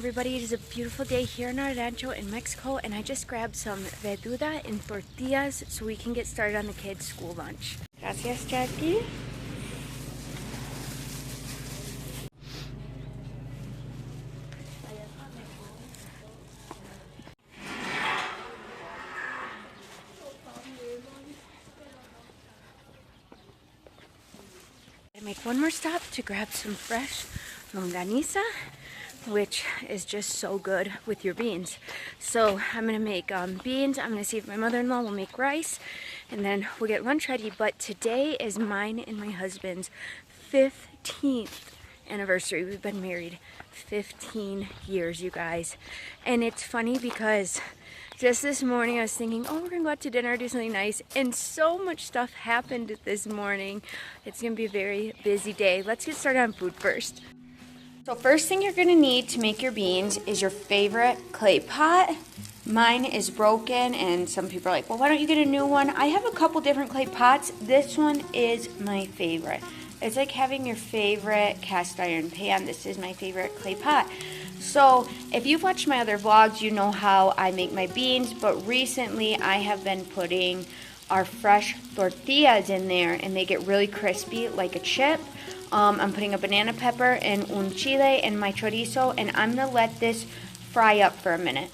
everybody. It is a beautiful day here in our rancho in Mexico, and I just grabbed some verdura and tortillas so we can get started on the kids' school lunch. Gracias, Jackie. I make one more stop to grab some fresh longaniza, which is just so good with your beans. So I'm gonna make beans. I'm gonna see if my mother-in-law will make rice, and then we'll get lunch ready. But today is mine and my husband's 15th anniversary. We've been married 15 years, you guys. And it's funny because just this morning I was thinking, oh, we're gonna go out to dinner, do something nice, and so much stuff happened this morning. It's gonna be a very busy day. Let's get started on food first. So first thing you're gonna need to make your beans is your favorite clay pot. Mine is broken, and some people are like, well, why don't you get a new one? I have a couple different clay pots. This one is my favorite. It's like having your favorite cast iron pan. This is my favorite clay pot. So if you've watched my other vlogs, you know how I make my beans, but recently I have been putting our fresh tortillas in there, and they get really crispy like a chip. I'm putting a banana pepper and un chile and my chorizo, and I'm gonna let this fry up for a minute.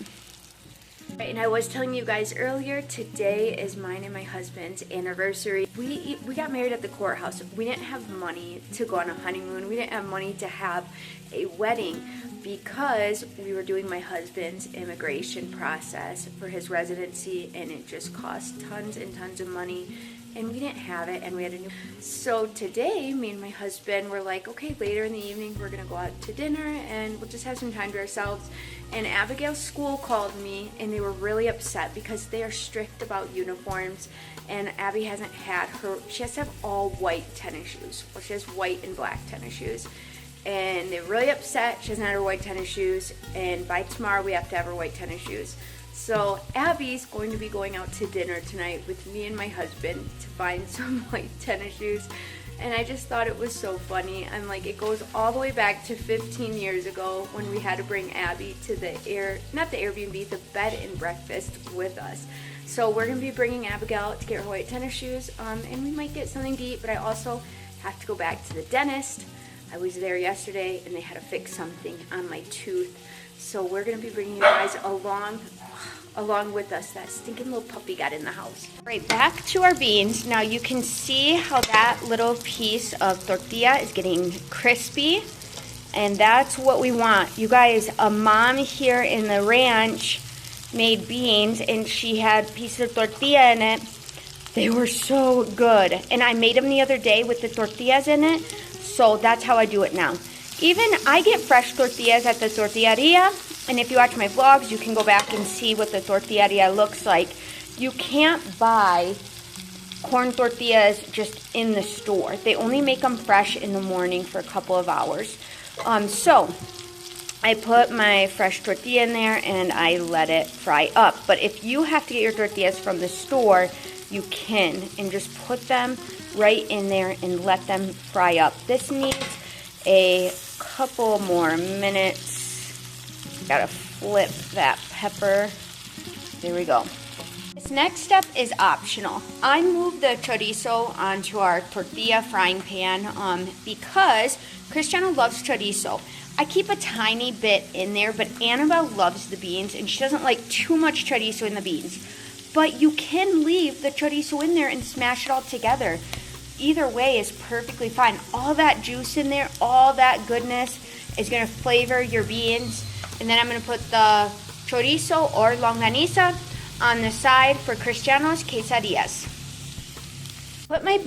Right, and I was telling you guys earlier, today is mine and my husband's anniversary. We got married at the courthouse. We didn't have money to go on a honeymoon. We didn't have money to have a wedding because we were doing my husband's immigration process for his residency, and it just cost tons and tons of money, and we didn't have it, and we had a new. So today, me and my husband were like, okay, later in the evening, we're gonna go out to dinner, and we'll just have some time to ourselves. And Abigail's school called me, and they were really upset because they are strict about uniforms, and Abby hasn't had she has to have all white tennis shoes. Well, she has white and black tennis shoes. And they're really upset she doesn't have her white tennis shoes, and by tomorrow we have to have her white tennis shoes. So Abby's going to be going out to dinner tonight with me and my husband to find some white tennis shoes. And I just thought it was so funny. I'm like, it goes all the way back to 15 years ago when we had to bring Abby to not the Airbnb, the bed and breakfast with us. So we're gonna be bringing Abigail out to get her white tennis shoes, and we might get something to eat, but I also have to go back to the dentist. I was there yesterday, and they had to fix something on my tooth. So we're gonna be bringing you guys along with us. That stinking little puppy got in the house. All right, back to our beans. Now you can see how that little piece of tortilla is getting crispy, and that's what we want. You guys, a mom here in the ranch made beans, and she had pieces of tortilla in it. They were so good, and I made them the other day with the tortillas in it, so that's how I do it now. Even I get fresh tortillas at the tortilleria, and if you watch my vlogs, you can go back and see what the tortilleria looks like. You can't buy corn tortillas just in the store. They only make them fresh in the morning for a couple of hours. So I put my fresh tortilla in there, and I let it fry up. But if you have to get your tortillas from the store, you can, and just put them right in there and let them fry up. This needs a couple more minutes. Gotta flip that pepper. There we go. This next step is optional. I moved the chorizo onto our tortilla frying pan because Cristiano loves chorizo. I keep a tiny bit in there, but Annabelle loves the beans, and she doesn't like too much chorizo in the beans. But you can leave the chorizo in there and smash it all together. Either way is perfectly fine. All that juice in there, all that goodness is gonna flavor your beans. And then I'm gonna put the chorizo or longaniza on the side for Cristiano's quesadillas. Put my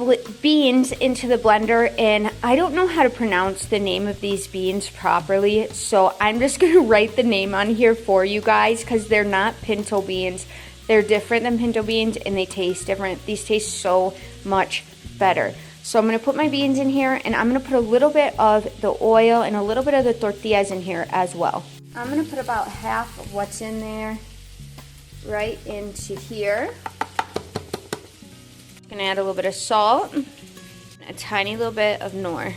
beans into the blender, and I don't know how to pronounce the name of these beans properly, so I'm just gonna write the name on here for you guys because they're not pinto beans. They're different than pinto beans, and they taste different. These taste so much better. So I'm gonna put my beans in here, and I'm gonna put a little bit of the oil and a little bit of the tortillas in here as well. I'm gonna put about half of what's in there right into here. Gonna add a little bit of salt, a tiny little bit of Nor.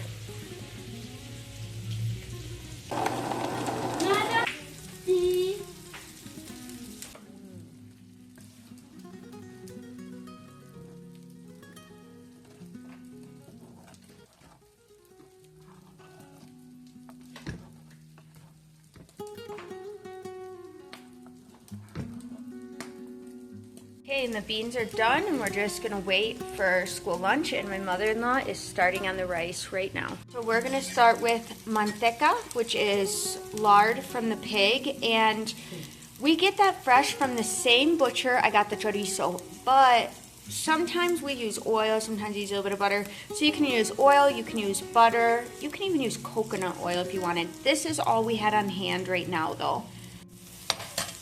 Okay, and the beans are done, and we're just gonna wait for school lunch, and my mother-in-law is starting on the rice right now. So we're gonna start with manteca, which is lard from the pig, and we get that fresh from the same butcher I got the chorizo, but sometimes we use oil, sometimes we use a little bit of butter. So you can use oil, you can use butter, you can even use coconut oil if you wanted. This is all we had on hand right now though.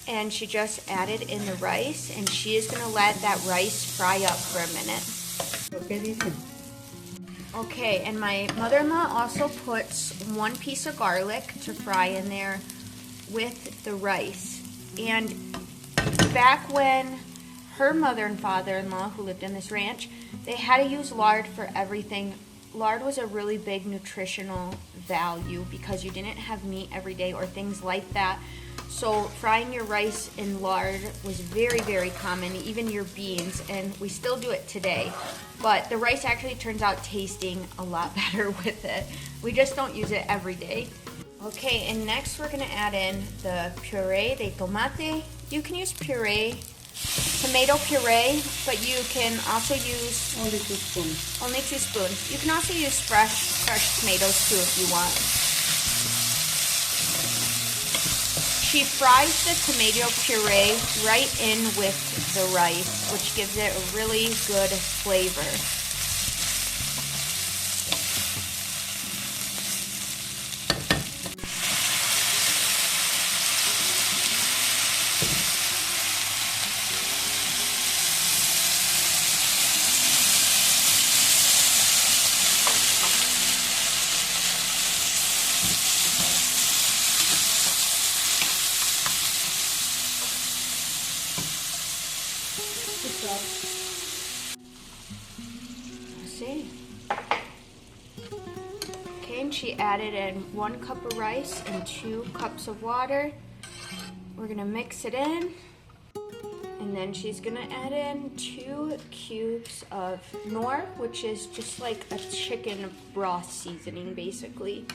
And she just added in the rice, and she is gonna let that rice fry up for a minute. Okay, and my mother-in-law also puts 1 piece of garlic to fry in there with the rice. And back when her mother and father-in-law, who lived in this ranch, they had to use lard for everything. Lard was a really big nutritional value because you didn't have meat every day or things like that. So frying your rice in lard was very, very common, even your beans, and we still do it today. But the rice actually turns out tasting a lot better with it. We just don't use it every day. Okay, and next we're gonna add in the puree de tomate. You can use puree, tomato puree, but you can also use only 2 spoons. Only 2 spoons. You can also use fresh tomatoes too if you want. She fries the tomato puree right in with the rice, which gives it a really good flavor. See. Okay, and she added in 1 cup of rice and 2 cups of water. We're gonna mix it in, and then she's gonna add in 2 cubes of nor, which is just like a chicken broth seasoning, basically.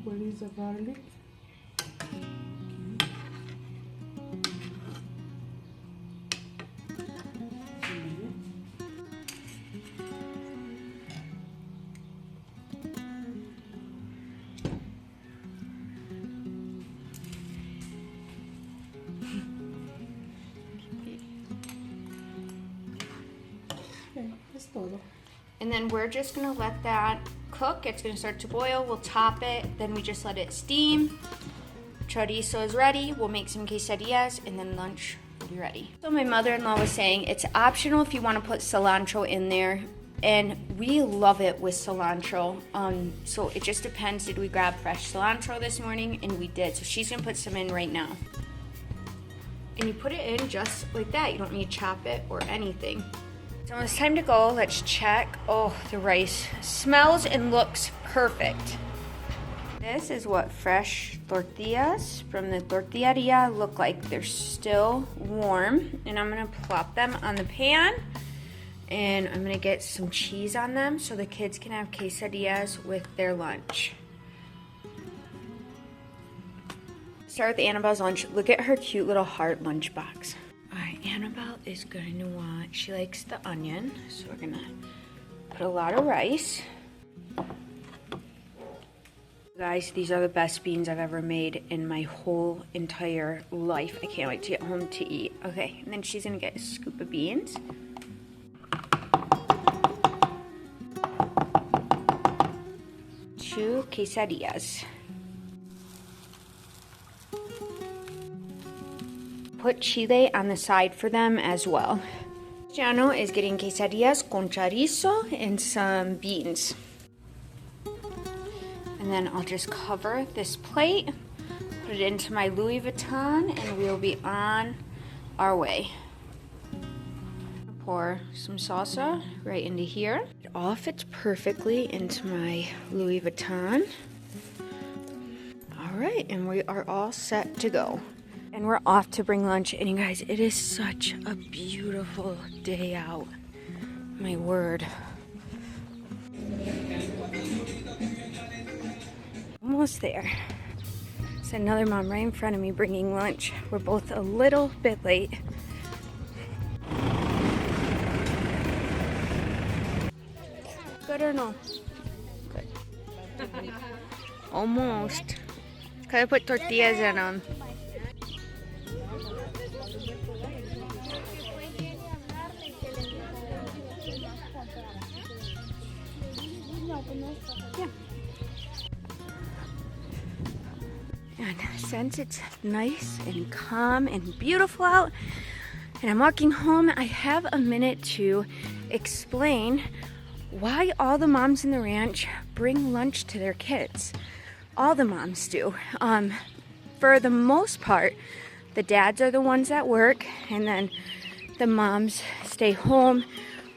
What is the garlic? Okay, that's todo. And then we're just gonna let that cook. It's gonna start to boil. We'll top it, then we just let it steam. Chorizo is ready. We'll make some quesadillas, and then lunch will be ready. So my mother-in-law was saying it's optional if you want to put cilantro in there, and we love it with cilantro. So it just depends. Did we grab fresh cilantro this morning? And we did. So she's gonna put some in right now. And you put it in just like that. You don't need to chop it or anything. So it's time to go. Let's check. Oh, the rice smells and looks perfect. This is what fresh tortillas from the tortilleria look like. They're still warm, and I'm gonna plop them on the pan, and I'm gonna get some cheese on them so the kids can have quesadillas with their lunch. Start with Annabelle's lunch. Look at her cute little heart lunchbox. Alright, Annabelle is going to want, she likes the onion, so we're gonna put a lot of rice. Guys, these are the best beans I've ever made in my whole entire life. I can't wait to get home to eat. Okay, and then she's gonna get a scoop of beans. Two quesadillas. Put chile on the side for them as well. Cristiano is getting quesadillas con chorizo and some beans. And then I'll just cover this plate, put it into my Louis Vuitton, and we'll be on our way. Pour some salsa right into here. It all fits perfectly into my Louis Vuitton. All right, and we are all set to go. And we're off to bring lunch. And you guys, it is such a beautiful day out. My word. almost there. There's another mom right in front of me bringing lunch. We're both a little bit late. Good or no? Good. Almost. Gotta put tortillas in them. Yeah. And since it's nice and calm and beautiful out, and I'm walking home, I have a minute to explain why all the moms in the ranch bring lunch to their kids. All the moms do. For the most part, the dads are the ones that work, and then the moms stay home,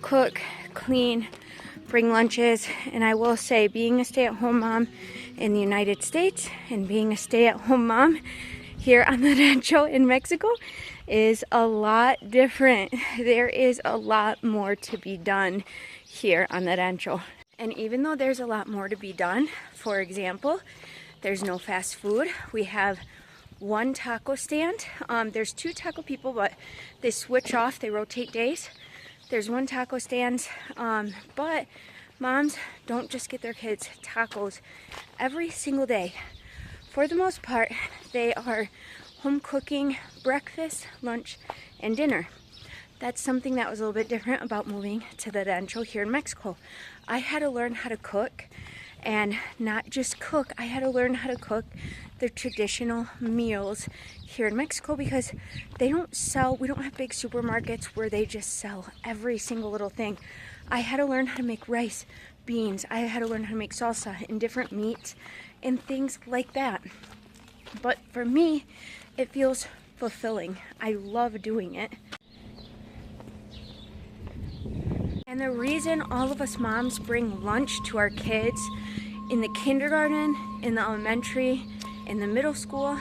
cook, clean, bring lunches. And I will say, being a stay-at-home mom in the United States and being a stay-at-home mom here on the rancho in Mexico is a lot different. There is a lot more to be done here on the rancho. And even though there's a lot more to be done, for example, there's no fast food. We have one taco stand. There's two taco people, but they switch off, they rotate days. There's one taco stand, but moms don't just get their kids tacos every single day. For the most part, they are home cooking breakfast, lunch, and dinner. That's something that was a little bit different about moving to the rancho here in Mexico. I had to learn how to cook, and not just cook, I had to learn how to cook the traditional meals here in Mexico, because we don't have big supermarkets where they just sell every single little thing. I had to learn how to make rice, beans, I had to learn how to make salsa and different meats and things like that. But for me, it feels fulfilling. I love doing it. And the reason all of us moms bring lunch to our kids in the kindergarten, in the elementary, in the middle school,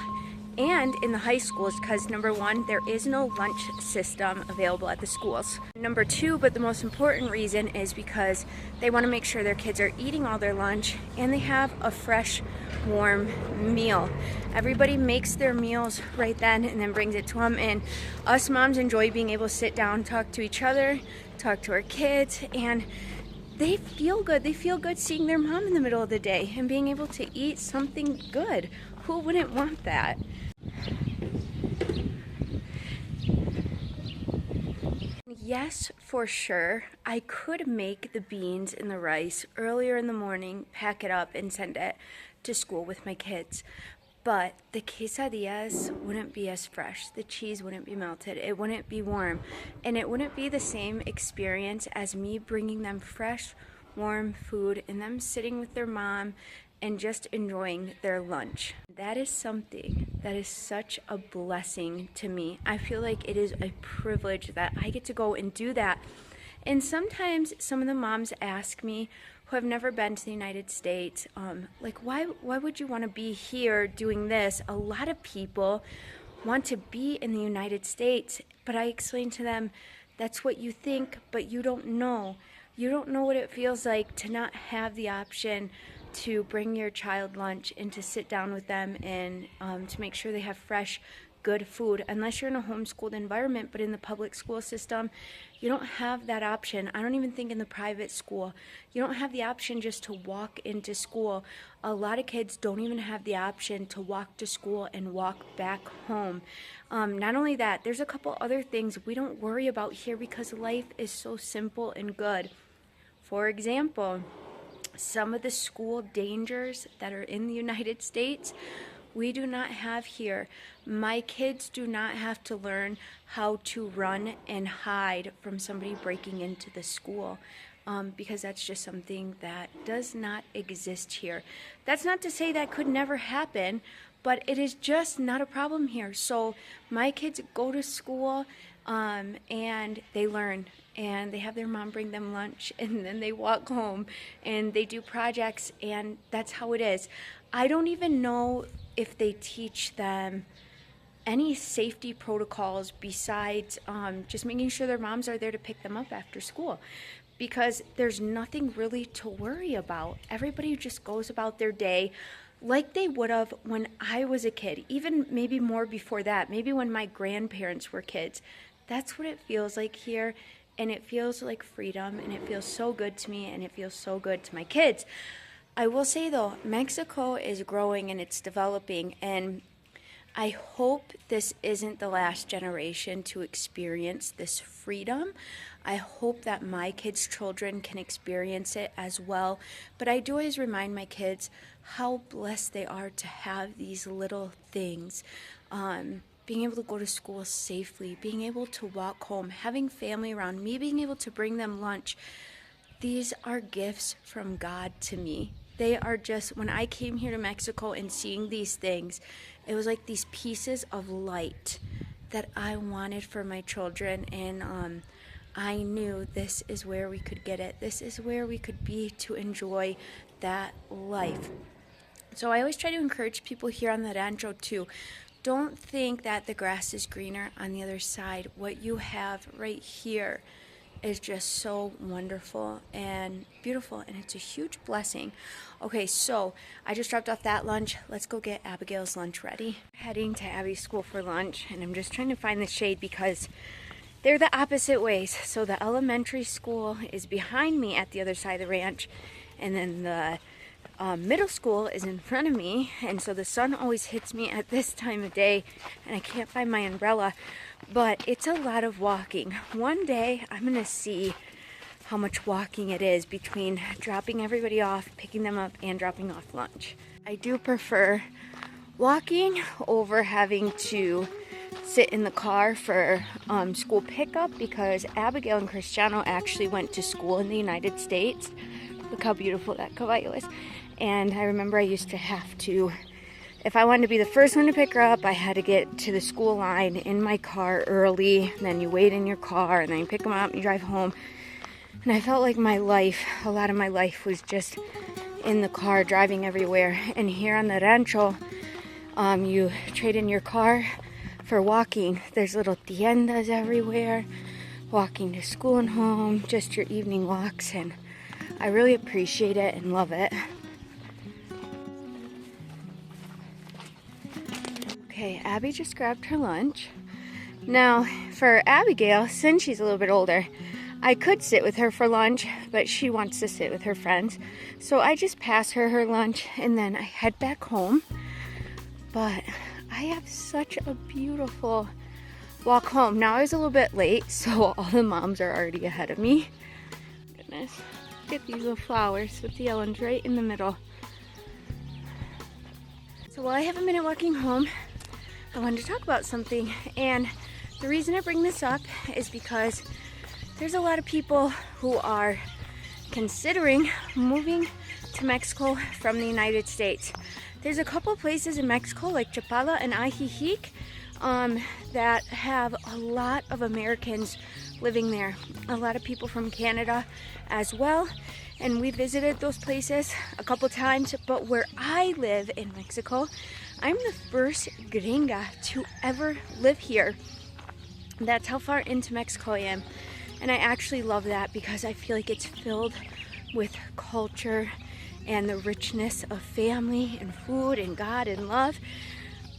and in the high schools, because number one, there is no lunch system available at the schools. Number two, but the most important reason, is because they want to make sure their kids are eating all their lunch and they have a fresh, warm meal. Everybody makes their meals right then and then brings it to them, and us moms enjoy being able to sit down, talk to each other, talk to our kids, and they feel good. They feel good seeing their mom in the middle of the day and being able to eat something good. Who wouldn't want that? Yes, for sure, I could make the beans and the rice earlier in the morning, pack it up, and send it to school with my kids. But the quesadillas wouldn't be as fresh. The cheese wouldn't be melted. It wouldn't be warm. And it wouldn't be the same experience as me bringing them fresh, warm food and them sitting with their mom and just enjoying their lunch. That is something that is such a blessing to me. I feel like it is a privilege that I get to go and do that. And sometimes some of the moms ask me, who have never been to the United States, like, why would you want to be here doing this? A lot of people want to be in the United States, but I explain to them, that's what you think, but you don't know. You don't know what it feels like to not have the option to bring your child lunch and to sit down with them and to make sure they have fresh, good food, unless you're in a homeschooled environment. But in the public school system, you don't have that option. I don't even think in the private school, you don't have the option just to walk into school. A lot of kids don't even have the option to walk to school and walk back home. Not only that, there's a couple other things we don't worry about here because life is so simple and good. For example, some of the school dangers that are in the United States, we do not have here. My kids do not have to learn how to run and hide from somebody breaking into the school, because that's just something that does not exist here. That's not to say that could never happen, but it is just not a problem here. So my kids go to school and they learn, and they have their mom bring them lunch, and then they walk home and they do projects, and that's how it is. I don't even know if they teach them any safety protocols besides just making sure their moms are there to pick them up after school, because there's nothing really to worry about. Everybody just goes about their day. like they would have when I was a kid, even maybe more before that, maybe when my grandparents were kids. That's what it feels like here, and it feels like freedom, and it feels so good to me, and it feels so good to my kids. I will say though, Mexico is growing and it's developing, and I hope this isn't the last generation to experience this freedom. I hope that my kids' children can experience it as well. But I do always remind my kids how blessed they are to have these little things. Being able to go to school safely, being able to walk home, having family around me, being able to bring them lunch. These are gifts from God to me. They are just, when I came here to Mexico and seeing these things, it was like these pieces of light that I wanted for my children, and I knew this is where we could get it. This is where we could be to enjoy that life. So I always try to encourage people here on the rancho too. Don't think that the grass is greener on the other side. What you have right here is just so wonderful and beautiful, and it's a huge blessing. Okay, so I just dropped off that lunch. Let's go get Abigail's lunch ready. Heading to Abby's school for lunch, and I'm just trying to find the shade because they're the opposite ways. So the elementary school is behind me at the other side of the ranch, and then the middle school is in front of me, and so the sun always hits me at this time of day, and I can't find my umbrella, but it's a lot of walking. One day I'm gonna see how much walking it is between dropping everybody off, picking them up, and dropping off lunch. I do prefer walking over having to sit in the car for school pickup, because Abigail and Cristiano actually went to school in the United States. Look how beautiful that caballo is. And I remember I used to have to, if I wanted to be the first one to pick her up, I had to get to the school line in my car early. Then you wait in your car, and then you pick them up and you drive home. And I felt like my life, a lot of my life was just in the car, driving everywhere. And here on the rancho, you trade in your car for walking. There's little tiendas everywhere, walking to school and home, just your evening walks, and I really appreciate it and love it. Okay, Abby just grabbed her lunch. Now, for Abigail, since she's a little bit older, I could sit with her for lunch, but she wants to sit with her friends. So I just pass her her lunch, and then I head back home. But I have such a beautiful walk home. Now I was a little bit late, so all the moms are already ahead of me. Goodness, look at these little flowers with the yellow ones right in the middle. So while I have a minute walking home, I wanted to talk about something, and the reason I bring this up is because there's a lot of people who are considering moving to Mexico from the United States. There's a couple places in Mexico like Chapala and Ajijic that have a lot of Americans living there. A lot of people from Canada as well. And we visited those places a couple times. But where I live in Mexico, I'm the first gringa to ever live here. That's how far into Mexico I am. And I actually love that because I feel like it's filled with culture and the richness of family and food and God and love.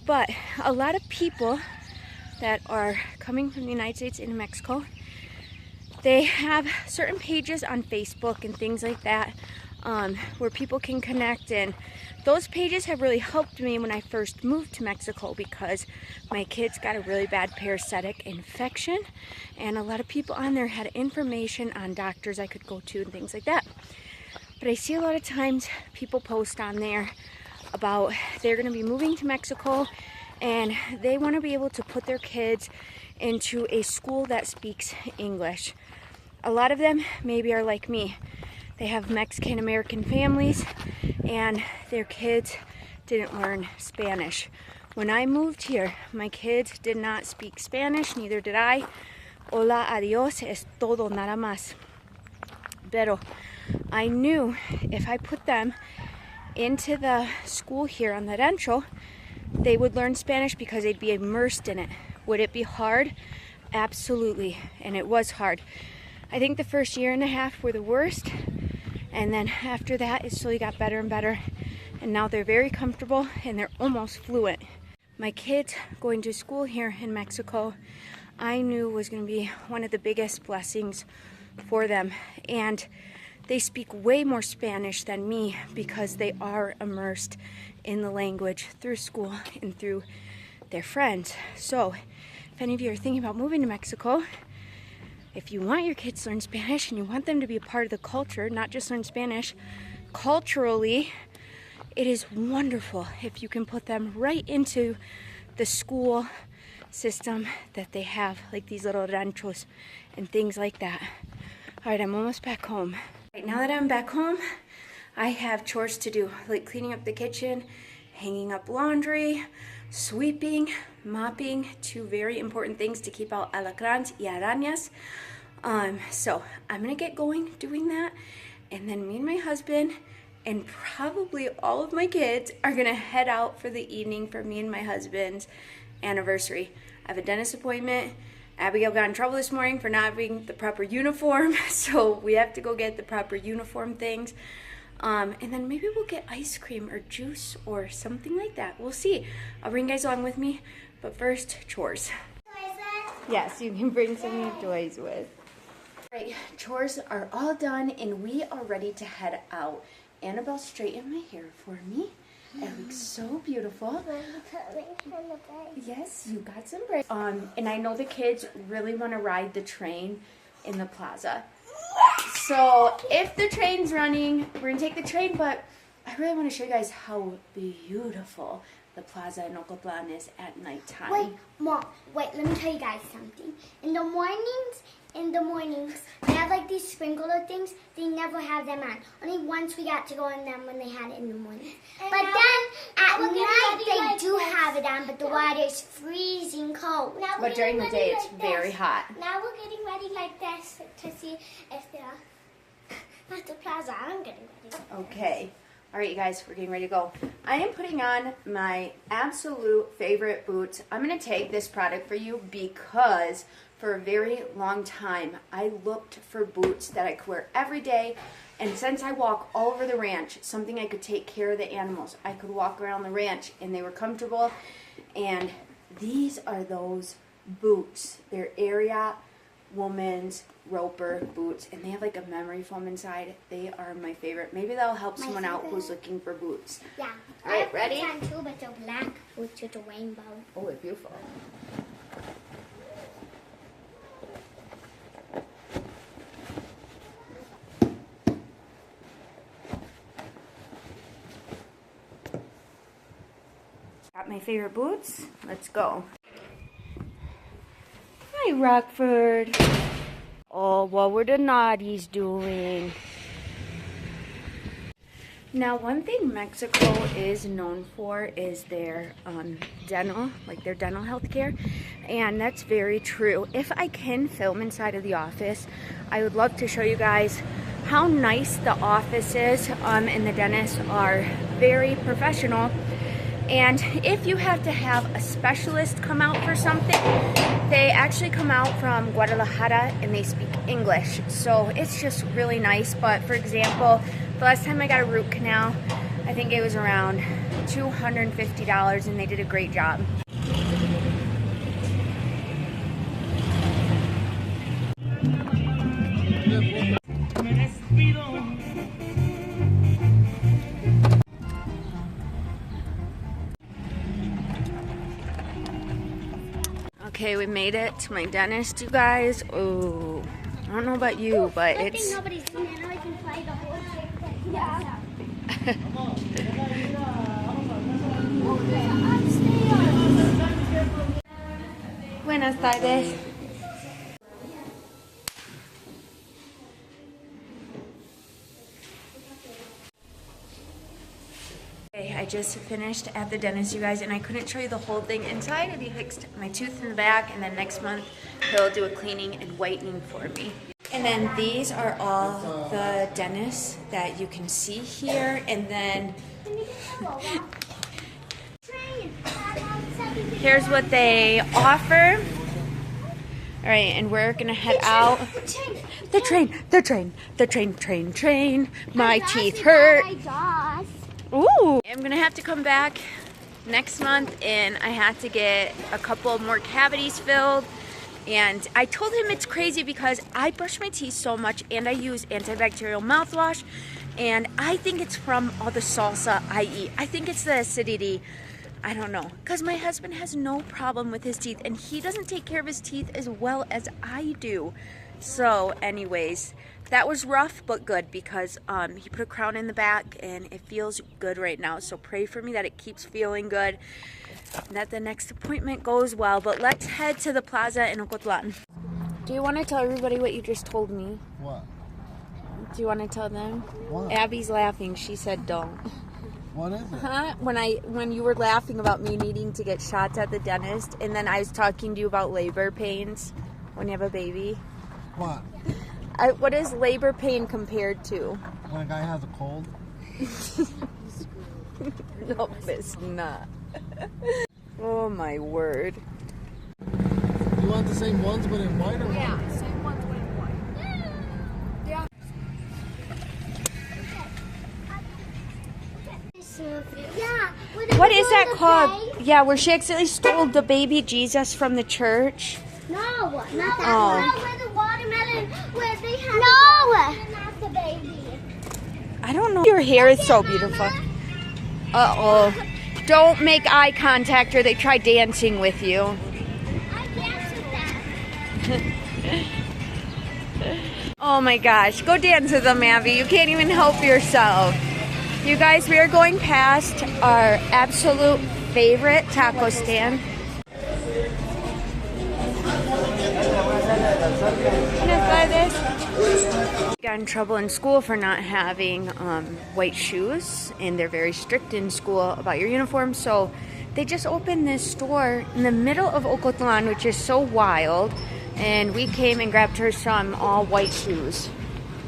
But a lot of people that are coming from the United States into Mexico, they have certain pages on Facebook and things like that where people can connect, and those pages have really helped me when I first moved to Mexico because my kids got a really bad parasitic infection, and a lot of people on there had information on doctors I could go to and things like that. But I see a lot of times people post on there about they're going to be moving to Mexico and they want to be able to put their kids into a school that speaks English. A lot of them maybe are like me. They have Mexican American families and their kids didn't learn Spanish. When I moved here, my kids did not speak Spanish, neither did I. Hola, adios, es todo, nada más. Pero I knew if I put them into the school here on the rancho, they would learn Spanish because they'd be immersed in it. Would it be hard? Absolutely, and it was hard. I think the first year and a half were the worst, and then after that it slowly got better and better, and now they're very comfortable and they're almost fluent. My kids going to school here in Mexico, I knew was going to be one of the biggest blessings for them. And they speak way more Spanish than me because they are immersed in the language through school and through their friends. So if any of you are thinking about moving to Mexico, if you want your kids to learn Spanish and you want them to be a part of the culture, not just learn Spanish, culturally, it is wonderful if you can put them right into the school system that they have, like these little ranchos and things like that. All right, I'm almost back home. Right, now that I'm back home, I have chores to do, like cleaning up the kitchen, hanging up laundry, sweeping, mopping, two very important things to keep out alacrans y arañas. So I'm gonna get going doing that, and then me and my husband and probably all of my kids are gonna head out for the evening for me and my husband's anniversary. I have a dentist appointment. Abigail got in trouble this morning for not having the proper uniform, so we have to go get the proper uniform things. And then maybe we'll get ice cream or juice or something like that. We'll see. I'll bring you guys along with me, but first, chores. Yes, you can bring some of your toys with. Right, chores are all done and we are ready to head out. Annabelle straightened my hair for me. It looks so beautiful. Yes, you got some bread. And I know the kids really want to ride the train in the plaza. So if the train's running, we're going to take the train, but I really want to show you guys how beautiful the plaza in Ocoplan is at nighttime. Wait, Mom, let me tell you guys something. In the mornings, they have like these sprinkler things. They never have them on. Only once we got to go on them when they had it in the morning. But then at night they do have it on, but the water is freezing cold. But during the day it's very hot. Now we're getting ready like this to see if they're at the plaza. I'm getting ready. Okay. All right, you guys, we're getting ready to go. I am putting on my absolute favorite boots. I'm going to take this product for you because for a very long time, I looked for boots that I could wear every day. And since I walk all over the ranch, something I could take care of the animals. I could walk around the ranch and they were comfortable. And these are those boots. They're Ariat woman's roper boots, and they have like a memory foam inside. They are my favorite. Maybe that'll help someone out who's looking for boots. Yeah. All right, ready? I have boots on too, but they're black boots with a rainbow. Oh, it's beautiful. Got my favorite boots. Let's go. Hi, Rockford. Oh, what were the naughties doing? Now, one thing Mexico is known for is their dental, like their dental health care, and that's very true. If I can film inside of the office, I would love to show you guys how nice the office is, and the dentists are very professional. And if you have to have a specialist come out for something, they actually come out from Guadalajara and they speak English. So it's just really nice. But for example, the last time I got a root canal, I think it was around $250 and they did a great job. Okay, we made it to my dentist, you guys. Oh, I don't know about you, but it's... Nobody's seen it. I can play the whole thing. Yeah. Buenas tardes. Okay, I just finished at the dentist, you guys, and I couldn't show you the whole thing inside. He fixed my tooth in the back, and then next month he'll do a cleaning and whitening for me. And then these are all the dentists that you can see here, and then here's what they offer. All right, and we're gonna head out. The train. My teeth hurt. Ooh! I'm gonna have to come back next month and I have to get a couple more cavities filled. And I told him it's crazy because I brush my teeth so much and I use antibacterial mouthwash. And I think it's from all the salsa I eat. I think it's the acidity. I don't know. Because my husband has no problem with his teeth and he doesn't take care of his teeth as well as I do. So anyways, that was rough but good because he put a crown in the back and it feels good right now. So pray for me that it keeps feeling good, that the next appointment goes well. But let's head to the plaza in Ocotlan. Do you want to tell everybody what you just told me? What? Do you want to tell them? What? Abby's laughing. She said don't. What is it? Huh? When you were laughing about me needing to get shots at the dentist, and then I was talking to you about labor pains when you have a baby. What? What is labor pain compared to? When a guy has a cold? No, it's not. Oh my word. You want the same ones but in white or what? Yeah, same ones but in white. Yeah. Yeah. What is that called? Yeah, where she accidentally stole the baby Jesus from the church. No, not that Oh. one. Where the watermelon, where they have no. Not the baby. I don't know. Your hair is so beautiful. Uh-oh. Don't make eye contact or they try dancing with you. I danced with them. Oh my gosh. Go dance with them, Abby. You can't even help yourself. You guys, we are going past our absolute favorite taco stand. Can I buy this? Got in trouble in school for not having white shoes, and they're very strict in school about your uniform. So they just opened this store in the middle of Ocotlan, which is so wild. And we came and grabbed her some all white shoes.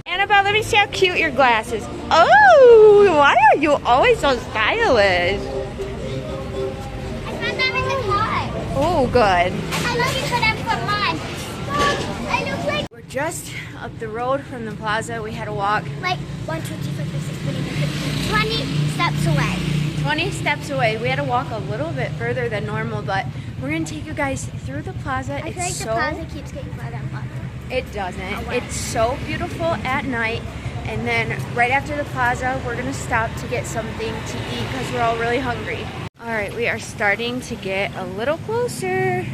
Annabelle, let me see how cute your glasses. Oh, why are you always so stylish? I found them in the car. Oh, good. I'm looking for them for mine. Mom, I look like We're just up the road from the plaza. We had to walk 1, 2, 3, 4, 5, 6, 7, 8, 9, 10, 20 steps away. 20 steps away. We had to walk a little bit further than normal, but we're gonna take you guys through the plaza. I feel like the plaza keeps getting farther and farther. It doesn't. It's so beautiful at night. And then right after the plaza, we're gonna stop to get something to eat because we're all really hungry. All right, we are starting to get a little closer.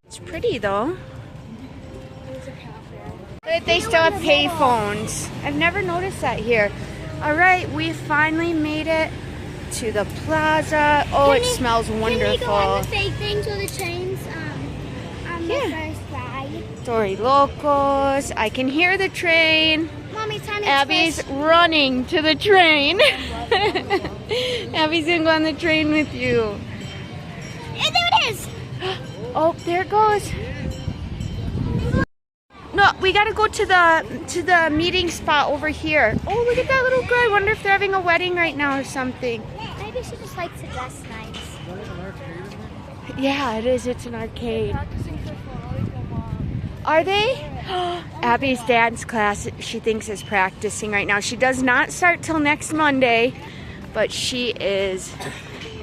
It's pretty though. But they still have pay phones. I've never noticed that here. All right, we finally made it to the plaza. Oh, it smells wonderful. Can we go on the fake things with the trains on the Yeah. first ride? Dory Locos. I can hear the train. Mommy, time to Abby's twist. running to the train. Abby's gonna go on the train with you. And there it is. Oh, there it goes. No, we gotta go to the meeting spot over here. Oh, look at that little girl. I wonder if they're having a wedding right now or something. Maybe she just likes to dress nice. Yeah, it is. It's an arcade. Are they? Abby's dance class, she thinks, is practicing right now. She does not start till next Monday, but she is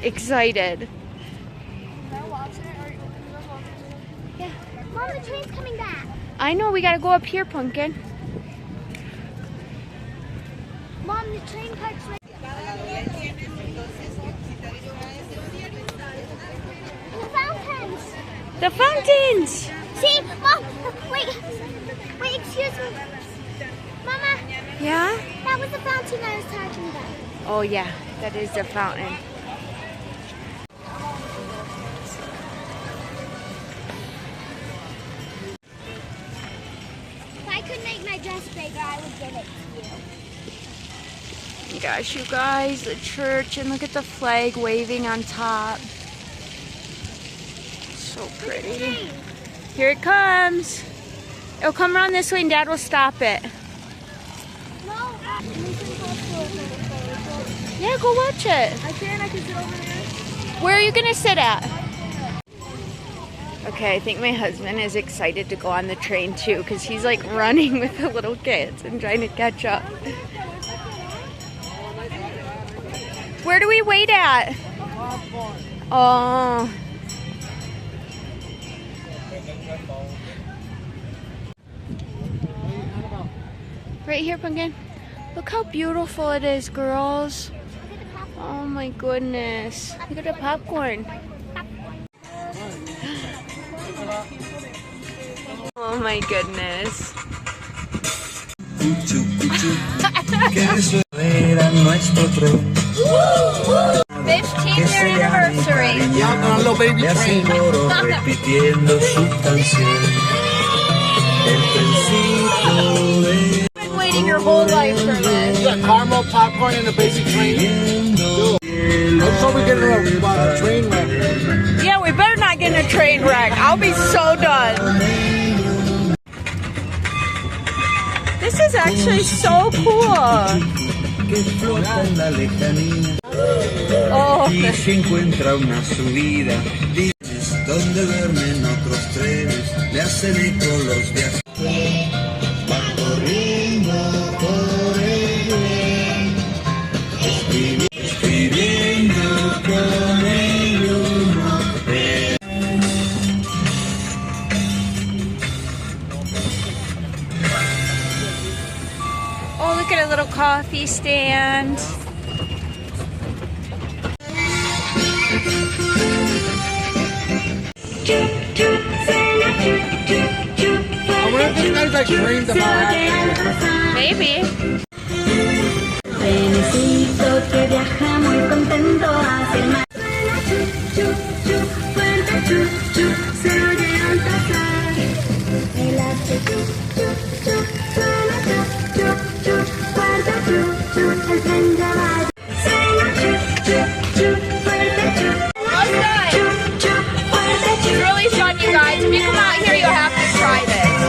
excited. Yeah. Mom, the train's coming back. I know, we gotta go up here, Pumpkin. Mom, the train parks right. The fountains. The fountains! See, Mom, wait, excuse me. Mama, Yeah? that was the fountain I was talking about. Oh yeah, that is the fountain. If I could make my dress bigger, I would give it to you. Gosh, you guys, the church, and look at the flag waving on top. So pretty. Here it comes. It'll come around this way and Dad will stop it. No, Yeah, go watch it. I can sit over there. Where are you gonna sit at? Okay, I think my husband is excited to go on the train too because he's like running with the little kids and trying to catch up. Where do we wait at? Oh. Right here, Pumpkin. Look how beautiful it is, girls. Oh my goodness. Look at the popcorn. Oh my goodness. 15th year anniversary. Le aseguro repitiendo su canción. El principio de Been waiting your whole life for this. got caramel popcorn and a basic train. Let's hope we get a train wreck. Yeah, we better not get in a train wreck. I'll be so done. This is actually so cool. que flota en la lejanía Oh. y se encuentra una subida. Dices donde duermen otros trenes, le hacen eco los viajes. Va corriendo por el bien, escribiendo con el humo. Oh, look at a little coffee stand. I wonder if this guy's like dreamed about acting. Maybe. Trenecito que viaja muy contento hacia el mar. Fuerte se oye al pasar. El hace suena fuerte el tren ya va. Fuerte It's really fun, you guys. If you come out here, you'll have to try this.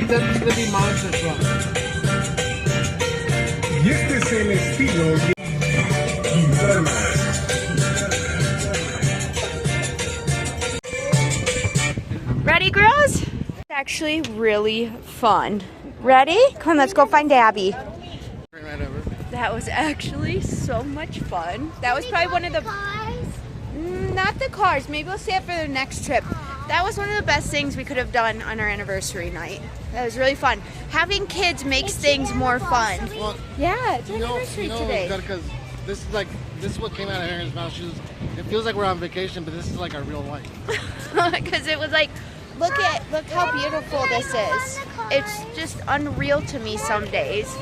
That's gonna be monster truck. Y este es el estilo Quintana. Ready, girls? It's actually really fun. Ready? Come on, let's go find Abby. Right over. That was actually so much fun. That was probably one of the... Not the cars. Maybe we'll save it for the next trip. That was one of the best things we could have done on our anniversary night. That was really fun. Having kids makes things more fun. Well, Yeah, it's our you know, anniversary today. because this is what came out of Aaron's mouth. It feels like we're on vacation, but this is like our real life. Because it was like, look how beautiful this is. It's just unreal to me some days.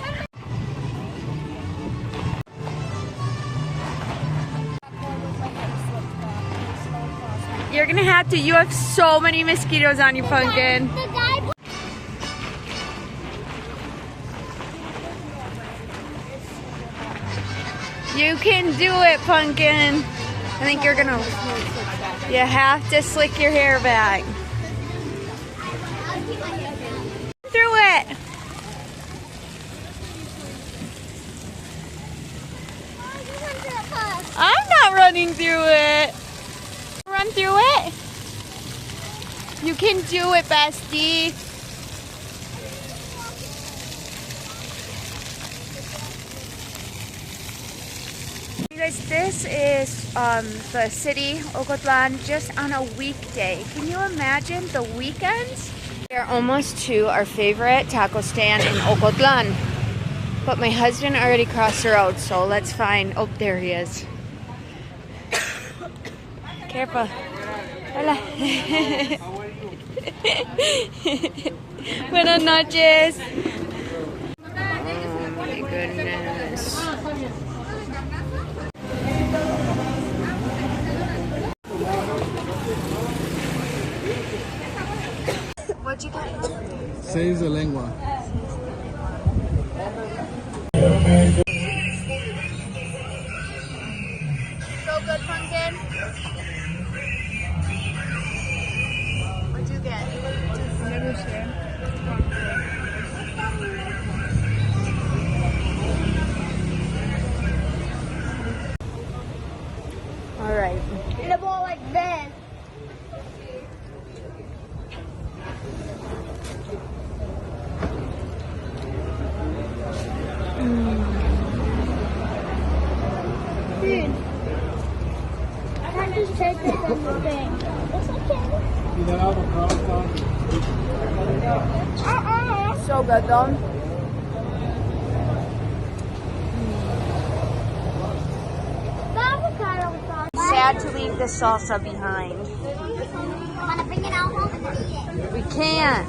You're gonna have to, you have so many mosquitoes on you, Pumpkin. The guy. You can do it, Pumpkin. I think you're gonna, you have to slick your hair back. Through it. I'm not running through it. Run through it. You can do it, bestie. You guys, this is the city, Ocotlan, just on a weekday. Can you imagine the weekends? We're almost to our favorite taco stand in Ocotlan. But my husband already crossed the road, so let's find... Oh, there he is. Careful. Hola. Buenas noches. Oh my goodness. What'd you get? Seis de lengua. So good, Pumpkin. What'd you get? All right. In a ball like this. is thicker than the thing. It's okay. Y de avocado sauce. So good though. The avocado sauce. Sad to leave the salsa behind. Want to bring it out home and eat it? We can't.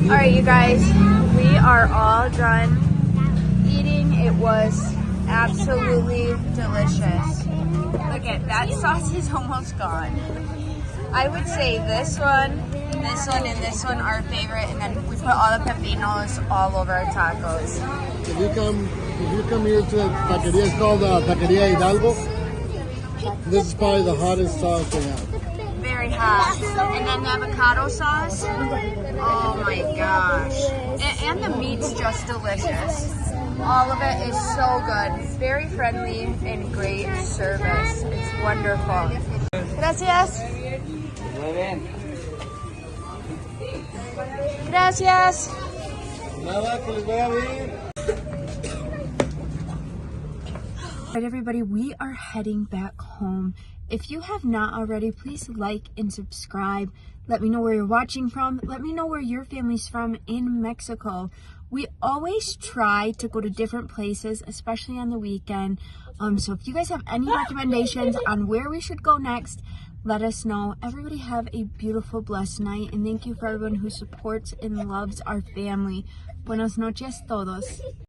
All right, you guys, we are all done eating. It was absolutely delicious. Look at that sauce is almost gone. I would say this one, and this one are our favorite, and then we put all the pepinos all over our tacos. If you come here to the taqueria, it's called Taqueria Hidalgo. This is probably the hottest sauce they have. Very hot. And then the avocado sauce. Oh my gosh. And the meat's just delicious. All of it is so good. Very friendly and great service. It's wonderful. Gracias. Gracias. Nada, que les vaya bien. Alright everybody, we are heading back home. If you have not already, please like and subscribe. Let me know where you're watching from. Let me know where your family's from in Mexico. We always try to go to different places, especially on the weekend. So if you guys have any recommendations on where we should go next, let us know. Everybody have a beautiful, blessed night. And thank you for everyone who supports and loves our family. Buenas noches todos.